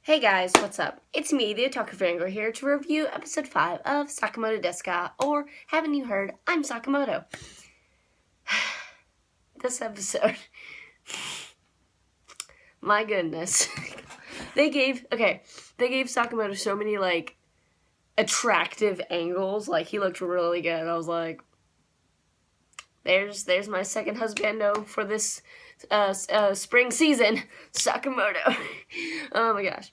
Hey guys, what's up? It's me, the Otaku Fangirl, here to review episode 5 of Sakamoto desu, or haven't you heard, I'm Sakamoto. This episode, my goodness. They gave Sakamoto so many, attractive angles. He looked really good. I was like, there's my second husbando for this spring season, Sakamoto. Oh my gosh.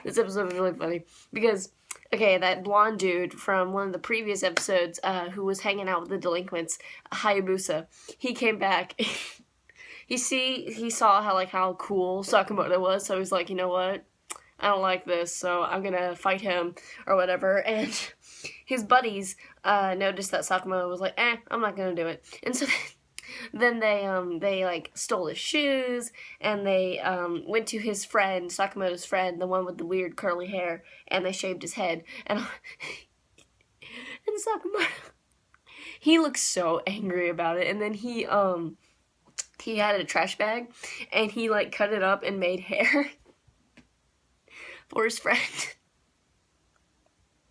This episode was really funny because, okay, that blonde dude from one of the previous episodes who was hanging out with the delinquents, Hayabusa, he came back. he saw how cool Sakamoto was, so he's like, you know what? I don't like this, so I'm gonna fight him or whatever. And his buddies noticed that Sakamoto was like, I'm not gonna do it. And so then they stole his shoes, and they went to his friend, Sakamoto's friend, the one with the weird curly hair, and they shaved his head. And Sakamoto, he looked so angry about it. And then he had a trash bag, and he cut it up and made hair for his friend.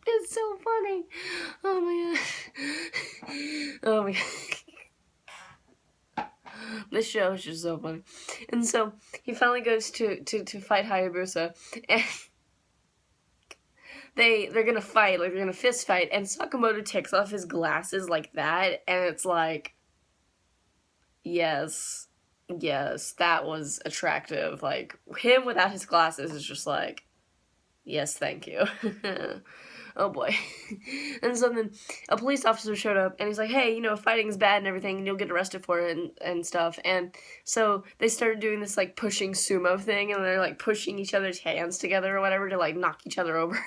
It's so funny. Oh my gosh. Oh my gosh. This show is just so funny. And so he finally goes to fight Hayabusa, and they're gonna fight, they're gonna fist fight, and Sakamoto takes off his glasses like that, and it's like, yes, that was attractive. Him without his glasses is just like, yes, thank you. Oh boy. And so then a police officer showed up, and he's like, hey, fighting's bad and everything, and you'll get arrested for it and stuff. And so they started doing this pushing sumo thing, and they're pushing each other's hands together or whatever to knock each other over.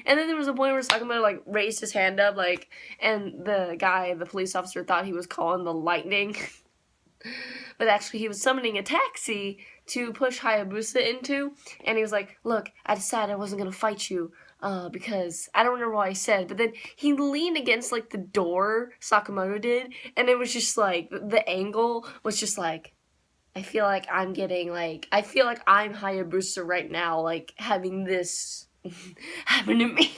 And then there was a point where Sakamoto raised his hand up, and the police officer, thought he was calling the lightning. But actually he was summoning a taxi to push Hayabusa into, and he was like, look, I decided I wasn't gonna fight you, because I don't remember what I said, but then he leaned against the door, Sakamoto did, and it was just the angle was just I feel like I'm Hayabusa right now, having this happen to me.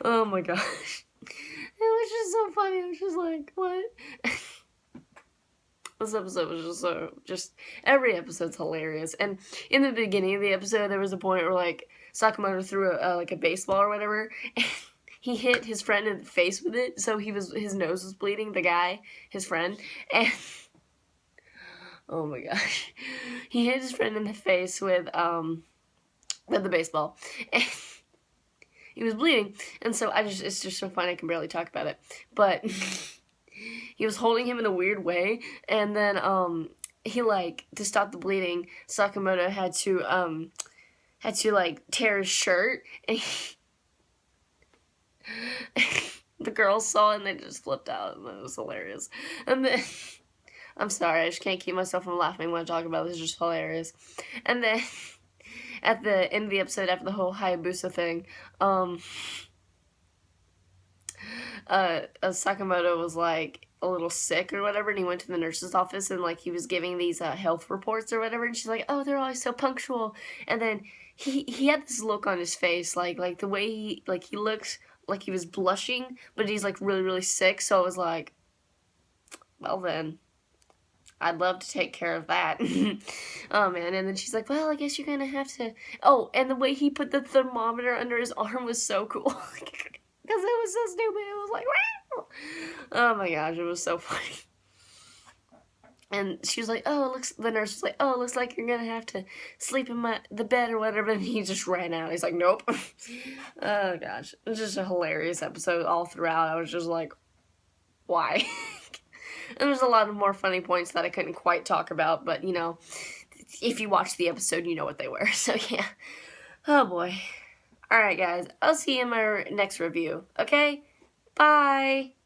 Oh my gosh. It was just so funny. It was just like, what? This episode was just every episode's hilarious. And in the beginning of the episode, there was a point where Sakamoto threw a baseball or whatever, and he hit his friend in the face with it, so his nose was bleeding, the guy, his friend, and oh my gosh, he hit his friend in the face with the baseball, and he was bleeding, and so it's just so funny I can barely talk about it, but he was holding him in a weird way, and then he to stop the bleeding, Sakamoto had to tear his shirt, and the girls saw it and they just flipped out, and it was hilarious. And then I'm sorry, I just can't keep myself from laughing when I talk about this. It's just hilarious. And then at the end of the episode, after the whole Hayabusa thing, Sakamoto was a little sick or whatever, and he went to the nurse's office, and he was giving these health reports or whatever, and she's like, oh, they're always so punctual. And then he had this look on his face, the way he looked like he was blushing, but he's really, really sick. So I was like, well then, I'd love to take care of that. Oh man. And then she's like, well, I guess you're gonna have to. Oh, and the way he put the thermometer under his arm was so cool. Because it was so stupid. It was like, wow. Oh my gosh, it was so funny. And she was like, the nurse was like, oh, it looks like you're gonna have to sleep in the bed or whatever. And he just ran out. He's like, nope. Oh gosh. It was just a hilarious episode all throughout. I was just like, why? And there's a lot of more funny points that I couldn't quite talk about, but if you watch the episode, you know what they were. So yeah. Oh boy. Alright guys, I'll see you in my next review, okay? Bye!